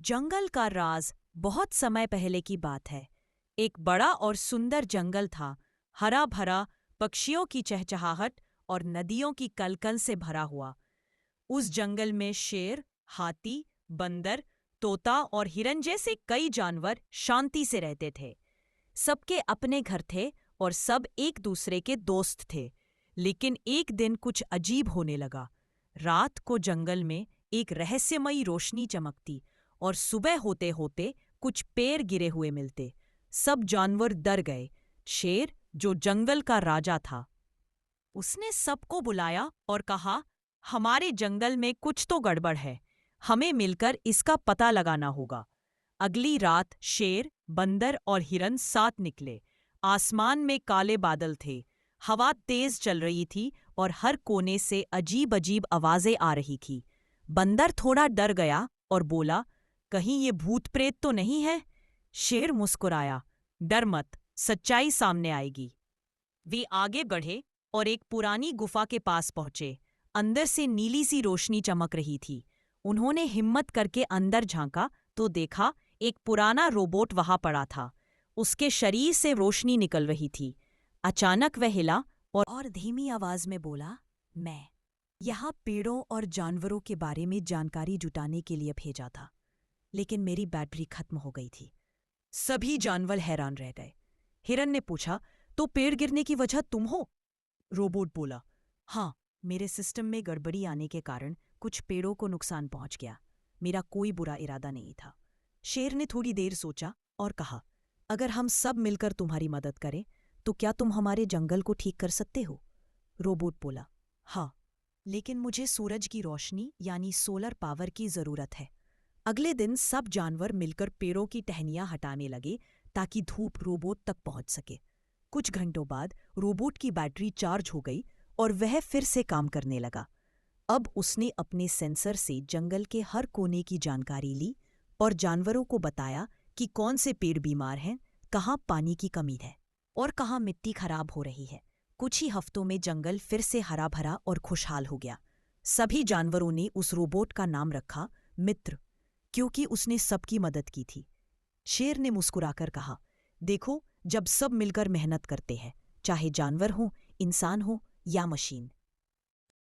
जंगल का राज बहुत समय पहले की बात है। एक बड़ा और सुंदर जंगल था, हरा भरा, पक्षियों की चहचहाहट और नदियों की कलकल से भरा हुआ। उस जंगल में शेर, हाथी, बंदर, तोता और हिरन जैसे कई जानवर शांति से रहते थे। सबके अपने घर थे और सब एक दूसरे के दोस्त थे। लेकिन एक दिन कुछ अजीब होने लगा। रात को जंगल में एक रहस्यमयी रोशनी चमकती और सुबह होते होते कुछ पेड़ गिरे हुए मिलते। सब जानवर डर गए। शेर, जो जंगल का राजा था, उसने सबको बुलाया और कहा, हमारे जंगल में कुछ तो गड़बड़ है। हमें मिलकर इसका पता लगाना होगा। अगली रात शेर, बंदर और हिरन साथ निकले। आसमान में काले बादल थे, हवा तेज चल रही थी और हर कोने से अजीब अजीब आवाजें आ रही थी। बंदर थोड़ा डर गया और बोला, कहीं ये भूत प्रेत तो नहीं है? शेर मुस्कुराया, डर मत, सच्चाई सामने आएगी। वे आगे बढ़े और एक पुरानी गुफा के पास पहुंचे। अंदर से नीली सी रोशनी चमक रही थी। उन्होंने हिम्मत करके अंदर झांका तो देखा, एक पुराना रोबोट वहां पड़ा था। उसके शरीर से रोशनी निकल रही थी। अचानक वह हिला और धीमी आवाज में बोला, मैं यहाँ पेड़ों और जानवरों के बारे में जानकारी जुटाने के लिए भेजा था, लेकिन मेरी बैटरी खत्म हो गई थी। सभी जानवर हैरान रह गए। हिरन ने पूछा, तो पेड़ गिरने की वजह तुम हो? रोबोट बोला, हाँ, मेरे सिस्टम में गड़बड़ी आने के कारण कुछ पेड़ों को नुकसान पहुंच गया। मेरा कोई बुरा इरादा नहीं था। शेर ने थोड़ी देर सोचा और कहा, अगर हम सब मिलकर तुम्हारी मदद करें तो क्या तुम हमारे जंगल को ठीक कर सकते हो? रोबोट बोला, हाँ, लेकिन मुझे सूरज की रोशनी यानी सोलर पावर की जरूरत है। अगले दिन सब जानवर मिलकर पेड़ों की टहनियां हटाने लगे ताकि धूप रोबोट तक पहुंच सके। कुछ घंटों बाद रोबोट की बैटरी चार्ज हो गई और वह फिर से काम करने लगा। अब उसने अपने सेंसर से जंगल के हर कोने की जानकारी ली और जानवरों को बताया कि कौन से पेड़ बीमार हैं, कहाँ पानी की कमी है और कहाँ मिट्टी खराब हो रही है। कुछ ही हफ्तों में जंगल फिर से हरा भरा और खुशहाल हो गया। सभी जानवरों ने उस रोबोट का नाम रखा मित्र, क्योंकि उसने सबकी मदद की थी। शेर ने मुस्कुराकर कहा, देखो, जब सब मिलकर मेहनत करते हैं, चाहे जानवर हो, इंसान हो या मशीन,